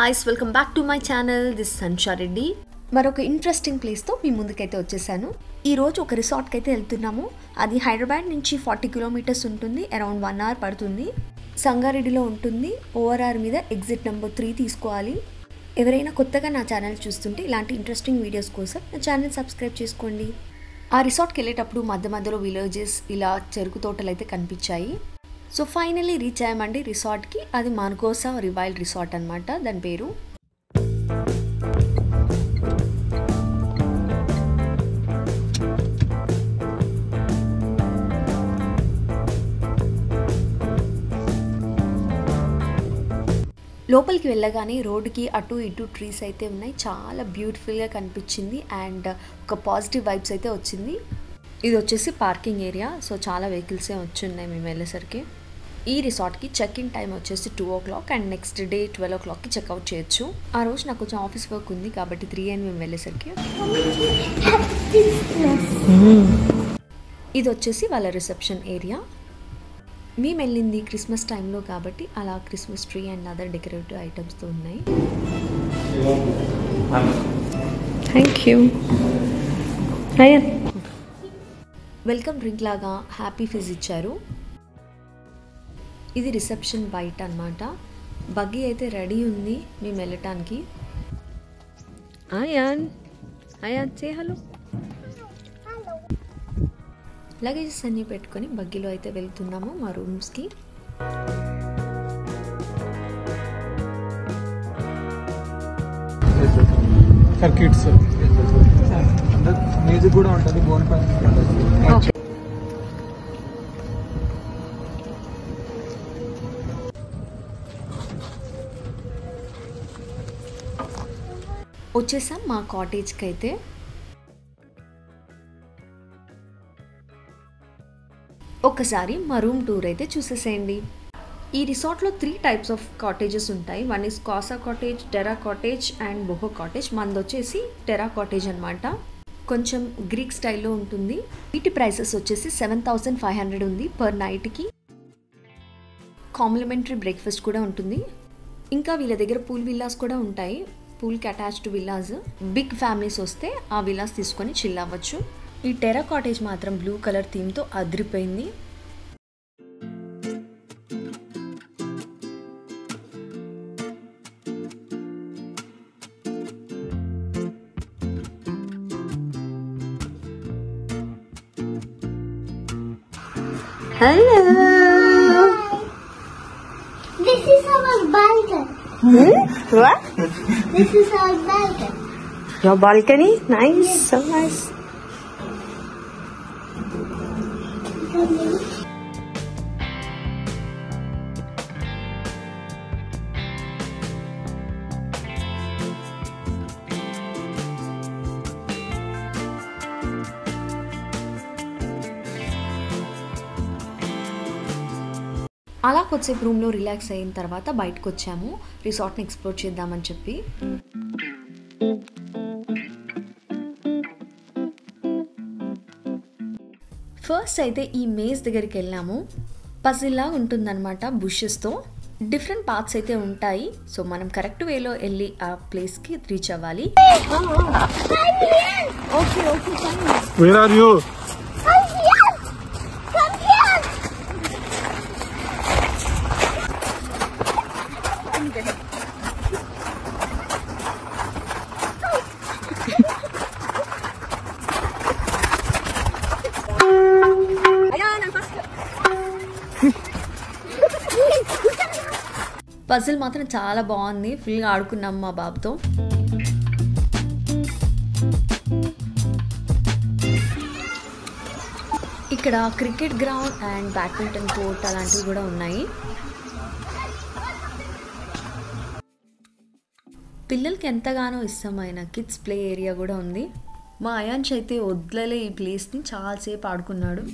guys, welcome back to my channel. This is Sansha Reddy. మరొక interesting place తో మీ ముందుకైతే వచ్చేసాను. ఈ రోజు ఒక రిసార్ట్ కి అయితే వెళ్తున్నాము. అది హైదరాబాద్ నుంచి 40 కిలోమీటర్స్ ఉంటుంది. అరౌండ్ 1 అవర్ పడుతుంది. సంగారెడ్డిలో ఉంటుంది. ఓఆర్ఆర్ మీద ఎగ్జిట్ నెంబర్ 3 తీసుకోవాలి. ఎవరైనా కొత్తగా నా ఛానల్ చూస్తుంటే ఇలాంటి ఇంట్రెస్టింగ్ వీడియోస్ కోసం నా ఛానల్ సబ్స్క్రైబ్ చేసుకోండి. ఆ రిసార్ట్కి వెళ్ళేటప్పుడు మధ్యలో విలేజెస్ ఇలా చెరుకు తోటలు అయితే కనిపించాయి. సో ఫైనల్లీ రీచ్ అయ్యామండి రిసార్ట్కి. అది మాన్కోసా రివైల్డ్ రిసార్ట్ అనమాట దాని పేరు. లోపలికి వెళ్ళగానే రోడ్డుకి అటు ఇటు ట్రీస్ అయితే ఉన్నాయి. చాలా బ్యూటిఫుల్గా కనిపించింది అండ్ ఒక పాజిటివ్ వైబ్స్ అయితే వచ్చింది. ఇది వచ్చేసి పార్కింగ్ ఏరియా. సో చాలా వెహికల్సే వచ్చున్నాయి మేము వెళ్ళేసరికి. ఈ రిసార్ట్కి చెక్ ఇన్ టైం వచ్చేసి 2 o'clock అండ్ నెక్స్ట్ డే 12 o'clockకి చెక్అవుట్ చేయొచ్చు. ఆ రోజు నాకు కొంచెం ఆఫీస్ వర్క్ ఉంది కాబట్టి 3 AM మేము వెళ్ళేసరికి. ఇది వచ్చేసి వాళ్ళ రిసెప్షన్ ఏరియా. మేము వెళ్ళింది క్రిస్మస్ టైంలో కాబట్టి అలా Christmas tree and other decorative ఐటమ్స్తో ఉన్నాయి. Thank you. వెల్కమ్ డ్రింక్ లాగా హ్యాపీ ఫిజ్ ఇచ్చారు. ఇది రిసెప్షన్ బయట అనమాట. బగ్గీ అయితే రెడీ ఉంది మేము వెళ్ళటానికి. అయాన్ సే హలో. లగేజెస్ అన్నీ పెట్టుకొని బగ్గీలో అయితే వెళ్తున్నాము మా రూమ్స్కి. కిడ్స్ మ్యూజిక్ కూడా ఉంటుంది. బోన్ పైన వచ్చేసాం మా కాటేజ్కి అయితే. ఒకసారి మా రూమ్ టూర్ అయితే చూసేసేయండి. ఈ రిసార్ట్లో 3 types ఆఫ్ కాటేజెస్ ఉంటాయి. One is casa cottage, terra cottage and boho cottage. మనది వచ్చేసి టెరా కాటేజ్ అనమాట. కొంచెం గ్రీక్ స్టైల్లో ఉంటుంది. వీటి ప్రైసెస్ వచ్చేసి 7,500 ఉంది పర్ నైట్కి. కాంప్లిమెంటరీ బ్రేక్ఫాస్ట్ కూడా ఉంటుంది. ఇంకా వీళ్ళ దగ్గర పూల్ విల్లాస్ కూడా ఉంటాయి. పూల్కి అటాచ్డ్ విల్లాస్. బిగ్ ఫ్యామిలీస్ వస్తే ఆ విల్లాస్ తీసుకొని చిల్ అవ్వచ్చు. ఈ టెరా కాటేజ్ మాత్రం బ్లూ కలర్ థీమ్తో అదిరిపోయింది. Hello. This is our balcony. What? This is our balcony. Your balcony? Nice. So nice. అలా కొద్దిసేపు రూమ్లో రిలాక్స్ అయిన తర్వాత బయటకు వచ్చాము రిసార్ట్ని ఎక్స్ప్లోర్ చేద్దామని చెప్పి. ఫస్ట్ అయితే ఈ మేజ్ దగ్గరికి వెళ్ళాము. పజిల్లా ఉంటుందన్నమాట బుషెస్తో. డిఫరెంట్ పార్ట్స్ అయితే ఉంటాయి. సో మనం కరెక్ట్ వేలో వెళ్ళి ఆ ప్లేస్కి రీచ్ అవ్వాలి. Where are you? పజిల్ మాత్రం చాలా బాగుంది. ఫుల్గా ఆడుకున్నాం మా బాబుతో. ఇక్కడ cricket ground and badminton court అలాంటివి కూడా ఉన్నాయి. పిల్లలకి ఎంతగానో ఇష్టమైన కిడ్స్ ప్లే ఏరియా కూడా ఉంది. మా అయాన్ష్ అయితే వదలలే ఈ ప్లేస్ని. చాలాసేపు ఆడుకున్నాడు.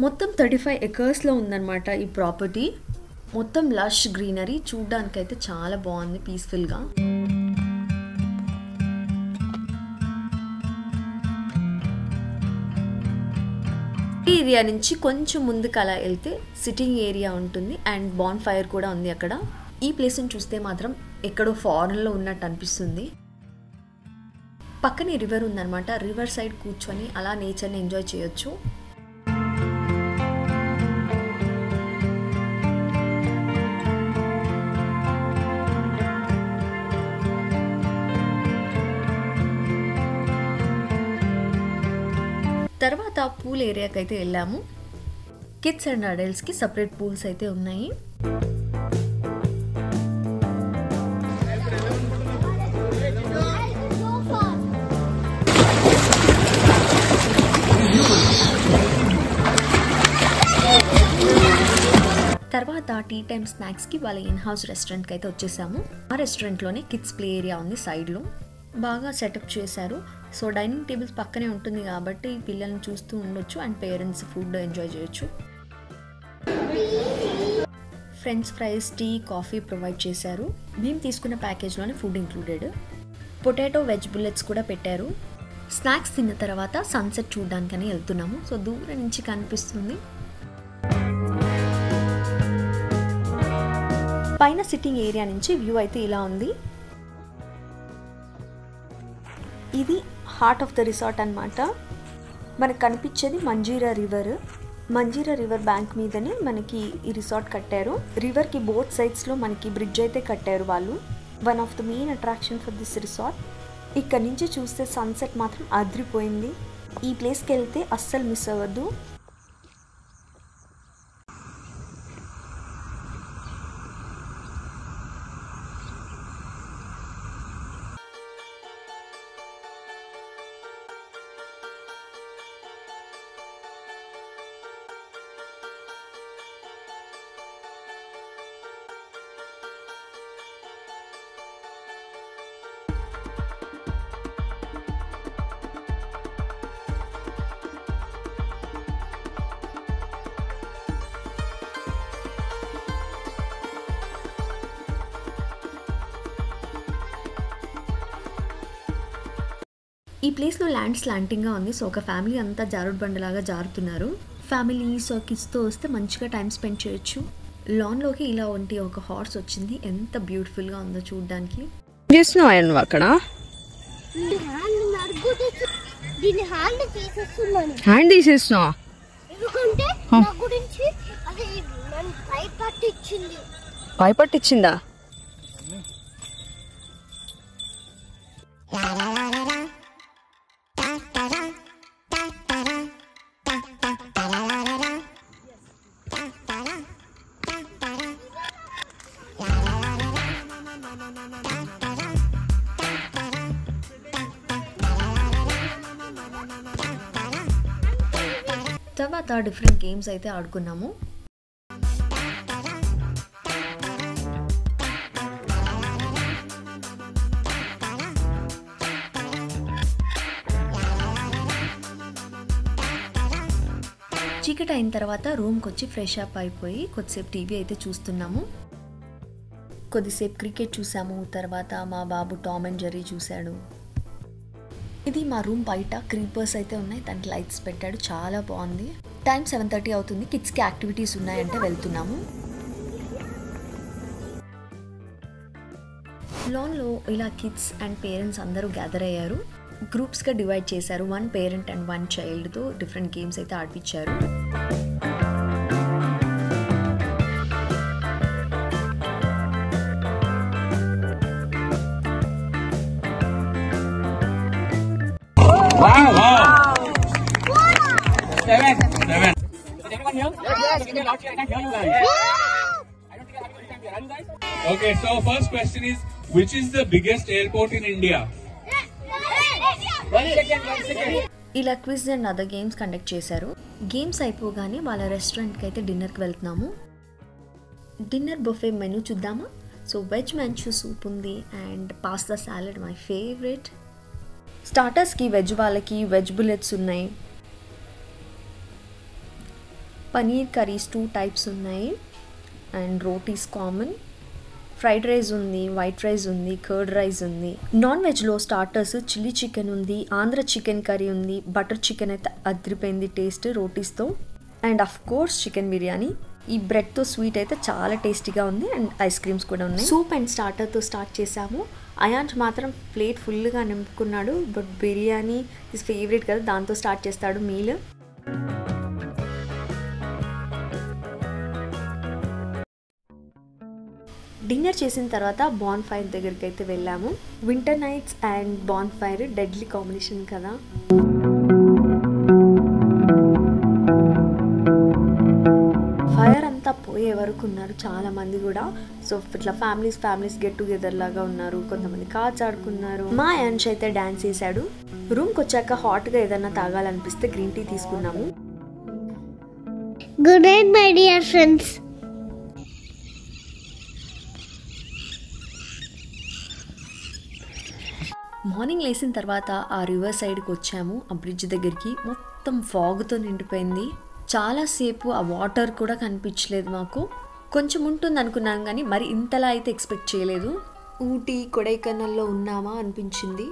మొత్తం 35 ఎకర్స్లో ఉందన్నమాట ఈ ప్రాపర్టీ. మొత్తం లష్ గ్రీనరీ, చూడ్డానికైతే చాలా బాగుంది పీస్ఫుల్గా. ఈ ఏరియా నుంచి కొంచెం ముందుకు అలా వెళ్తే సిట్టింగ్ ఏరియా ఉంటుంది అండ్ బాన్ ఫైర్ కూడా ఉంది అక్కడ. ఈ ప్లేస్ని చూస్తే మాత్రం ఎక్కడో ఫారెన్లో ఉన్నట్టు అనిపిస్తుంది. పక్కనే రివర్ ఉందన్నమాట. రివర్ సైడ్ కూర్చొని అలా నేచర్ని ఎంజాయ్ చేయొచ్చు. తర్వాత పూల్ ఏరియాకి అయితే వెళ్ళాము. కిడ్స్ అండ్ అడల్ట్స్కి సపరేట్ పూల్స్ అయితే ఉన్నాయి. తర్వాత టీ టైమ్ స్నాక్స్కి వాళ్ళ ఇన్ హౌస్ రెస్టారెంట్కి అయితే వచ్చేసాము. ఆ రెస్టారెంట్లోనే కిడ్స్ ప్లే ఏరియా ఉంది సైడ్లో, బాగా సెటప్ చేశారు. సో డైనింగ్ టేబుల్స్ పక్కనే ఉంటుంది కాబట్టి పిల్లల్ని చూస్తూ ఉండొచ్చు అండ్ పేరెంట్స్ ఫుడ్ ఎంజాయ్ చేయొచ్చు. French fries, tea, coffee provide చేశారు. మేము తీసుకున్న ప్యాకేజ్లోనే food included. Potato veg bullets కూడా పెట్టారు. స్నాక్స్ తిన్న తర్వాత సన్సెట్ చూడడానికని వెళ్తున్నాము. సో దూరం నుంచి కనిపిస్తుంది. పైన సిట్టింగ్ ఏరియా నుంచి వ్యూ అయితే ఇలా ఉంది. ఇది హార్ట్ ఆఫ్ ద రిసార్ట్ అన్నమాట. మనకు కనిపించేది Manjira river. Manjira river bank మీదనే మనకి ఈ రిసార్ట్ కట్టారు. రివర్కి బోత్ సైడ్స్లో మనకి బ్రిడ్జ్ అయితే కట్టారు వాళ్ళు. One of the main attraction for this resort. ఇక్కడ నుంచి చూస్తే సన్సెట్ మాత్రం అదిరిపోయింది. ఈ ప్లేస్కి వెళ్తే అస్సలు మిస్ అవ్వద్దు. ఈ ప్లేస్లో ల్యాండ్ స్లాంటింగ్గా ఉంది. సో ఒక ఫ్యామిలీ అంతా జారుడు బండలాగా జారుతున్నారు. ఫ్యామిలీస్ కిడ్స్తో వస్తే మంచిగా టైం స్పెండ్ చేయొచ్చు. లాన్లోకి ఇలా ఉంటే ఒక హార్స్ వచ్చింది. ఎంత బ్యూటిఫుల్గా ఉందో చూడడానికి. చేస్తున్నావు అక్కడ? హ్యాండ్ తీసేస్తున్నా భయపట్టించిందా? తర్వాత డిఫరెంట్ గేమ్స్ అయితే ఆడుకున్నాము. చీకటి అయిన తర్వాత రూమ్కి వచ్చి ఫ్రెష్ అప్ అయిపోయి కొద్దిసేపు టీవీ అయితే చూస్తున్నాము. కొద్దిసేపు క్రికెట్ చూసాము. తర్వాత మా బాబు టామ్ అండ్ జెర్రీ చూశాడు. ఇది మా రూమ్ బయట క్రీపర్స్ అయితే ఉన్నాయి. దానికి లైట్స్ పెట్టాడు, చాలా బాగుంది. టైం 7:30 అవుతుంది. కిడ్స్కి యాక్టివిటీస్ ఉన్నాయంటే వెళ్తున్నాము. లాన్లో ఇలా కిడ్స్ అండ్ పేరెంట్స్ అందరూ గ్యాదర్ అయ్యారు. గ్రూప్స్గా డివైడ్ చేశారు. 1 పేరెంట్ అండ్ 1 చైల్డ్తో డిఫరెంట్ గేమ్స్ అయితే ఆడిపించారు. Okay, so first question is, which is the biggest airport in India? One second. ఇలా quiz and other games conduct చేశారు. గేమ్స్ అయిపోగానే వాళ్ళ రెస్టారెంట్కి అయితే డిన్నర్కి వెళ్తున్నాము. డిన్నర్ బుఫే మెనూ చూద్దామా? సో వెజ్ మంచూ సూప్ ఉంది and pasta salad my favourite. స్టార్టర్స్కి వెజ్ వాళ్ళకి వెజ్ బుల్లెట్స్ ఉన్నాయి. పనీర్ కర్రీస్ 2 టైప్స్ ఉన్నాయి and rotis common. Fried rice ఉంది, వైట్ రైస్ ఉంది, కర్డ్ రైస్ ఉంది. నాన్ వెజ్లో స్టార్టర్స్ చిల్లీ చికెన్ ఉంది, ఆంధ్ర చికెన్ కర్రీ ఉంది, బటర్ చికెన్ అయితే అదిరిపోయింది taste రోటీస్తో, and of course chicken biryani. ఈ బ్రెడ్తో స్వీట్ అయితే చాలా టేస్టీగా ఉంది అండ్ ఐస్ క్రీమ్స్ కూడా ఉన్నాయి. సూప్ అండ్ స్టార్టర్తో స్టార్ట్ చేసాము. అయాంష్ మాత్రం ప్లేట్ ఫుల్గా నింపుకున్నాడు, బట్ బిర్యానీ హిస్ ఫేవరెట్ కదా, దాంతో స్టార్ట్ చేస్తాడు మీల్. డిన్నర్ చేసిన తర్వాత బాన్ ఫైర్ దగ్గరికి అయితే వెళ్ళాము. Winter nights and bonfire deadly combination కదా. ఫైర్ అంతా పోయే వరకు ఉన్నారు చాలా మంది కూడా. సో ఇట్లా ఫ్యామిలీస్ గెట్ టుగెదర్ లాగా ఉన్నారు. కొంతమంది కార్డ్స్ ఆడుకున్నారు. మా యాంష్ అయితే డాన్స్ చేశాడు. రూమ్కి వచ్చాక హాట్గా ఏదన్నా తాగాలనిపిస్తే గ్రీన్ టీ తీసుకున్నాము. Good night, my dear friends. Morning లేచిన తర్వాత ఆ రివర్ సైడ్కి వచ్చాము. ఆ బ్రిడ్జ్ దగ్గరికి మొత్తం ఫాగ్తో నిండిపోయింది. చాలాసేపు ఆ వాటర్ కూడా కనిపించలేదు మాకు. కొంచెం ఉంటుంది అనుకున్నాను కానీ మరి ఇంతలా అయితే ఎక్స్పెక్ట్ చేయలేదు. ఊటీ కొడైకెనాల్లో ఉన్నామా అనిపించింది.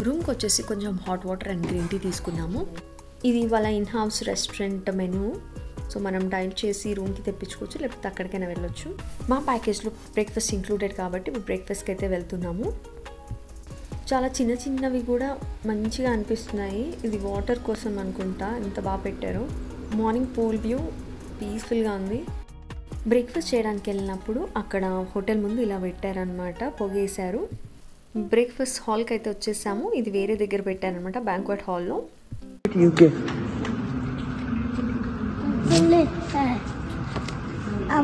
రూమ్కి వచ్చేసి కొంచెం hot water and green tea తీసుకున్నాము. ఇది వాళ్ళ in house restaurant menu. So మనం డైన్ చేసి రూమ్కి తెప్పించుకోవచ్చు, లేకపోతే అక్కడికైనా వెళ్ళొచ్చు. మా ప్యాకేజ్లో బ్రేక్ఫాస్ట్ ఇంక్లూడెడ్ కాబట్టి ఇప్పుడు బ్రేక్ఫాస్ట్కి అయితే వెళ్తున్నాము. చాలా చిన్నవి కూడా మంచిగా అనిపిస్తున్నాయి. ఇది వాటర్ కోసం అనుకుంటా, ఇంత బాగా పెట్టారు. మార్నింగ్ పూల్ వ్యూ పీస్ఫుల్గా ఉంది. బ్రేక్ఫాస్ట్ చేయడానికి వెళ్ళినప్పుడు అక్కడ హోటల్ ముందు ఇలా పెట్టారనమాట, పొగేశారు. బ్రేక్ఫాస్ట్ హాల్కి అయితే వచ్చేసాము. ఇది వేరే దగ్గర పెట్టారనమాట, బ్యాంక్వెట్ హాల్లో.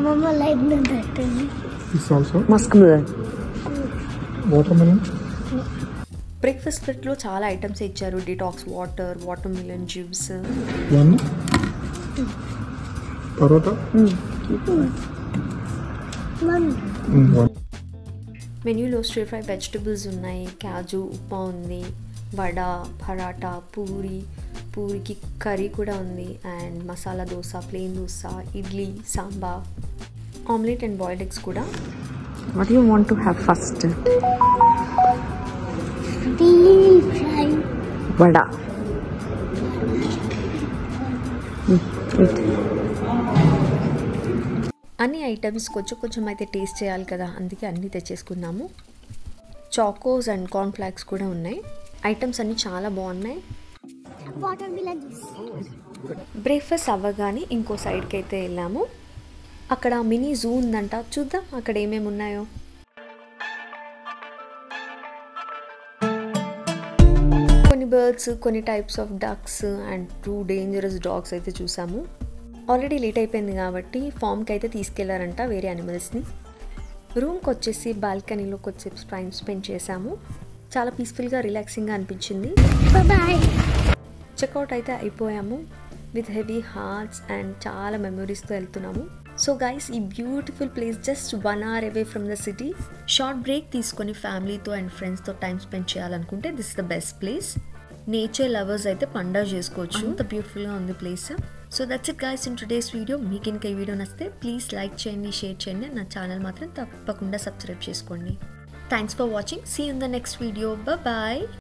Mama like that. This also Muskmelon. watermelon. Breakfast ప్లేట్లో చాలా ఐటమ్స్ ఇచ్చారు. Detox water, watermelon juice. One. Parota. One. One. మెన్యూలో స్టిర్ ఫ్రై వెజిటబుల్స్ ఉన్నాయి, కాజు ఉప్మా ఉంది, వడ, పరాటా, పూరికి కర్రీ కూడా ఉంది, and masala dosa, plain dosa, idli, sambar, omelette and boiled eggs కూడా. What do you want to have first? Deep fry. Vada. Eat. అన్ని items కొంచెం అయితే టేస్ట్ చేయాలి కదా, అందుకే అన్నీ తెచ్చేసుకున్నాము. చాకోస్ అండ్ కార్న్ ఫ్లాక్స్ కూడా ఉన్నాయి. ఐటమ్స్ అన్నీ చాలా బాగున్నాయి. Watermelon juice. బ్రేక్ఫాస్ట్ అవ్వగానే ఇంకో సైడ్కి అయితే వెళ్ళాము. అక్కడ మినీ జూ ఉందంట, చూద్దాం అక్కడ ఏమేమి ఉన్నాయో. కొన్ని బర్డ్స్, కొన్ని types of ducks and 2 dangerous dogs అయితే చూసాము. ఆల్రెడీ లేట్ అయిపోయింది కాబట్టి ఫామ్కి అయితే తీసుకెళ్లారంట వేరే యానిమల్స్ని. రూమ్కి వచ్చేసి బాల్కనీలో కొద్దిసేపు టైం స్పెండ్ చేసాము. చాలా పీస్ఫుల్గా రిలాక్సింగ్గా అనిపించింది. Bye-bye. చెక్అవుట్ అయితే అయిపోయాము విత్ హెవీ హార్ట్స్ అండ్ చాలా మెమరీస్తో వెళ్తున్నాము. సో గైస్, ఈ beautiful place just 1 hour away from the city. Short break తీసుకొని ఫ్యామిలీతో అండ్ ఫ్రెండ్స్తో టైం స్పెండ్ చేయాలనుకుంటే this is the best place. Nature lovers అయితే పండగ చేసుకోవచ్చు, అంత బ్యూటిఫుల్గా ఉంది place. So that's it guys in today's video. మీకు ఇంకా ఈ వీడియో నచ్చితే ప్లీజ్ లైక్ చేయండి, షేర్ చేయండి. నా ఛానల్ మాత్రం తప్పకుండా సబ్స్క్రైబ్ చేసుకోండి. Thanks for watching. See you in the next video. Bye.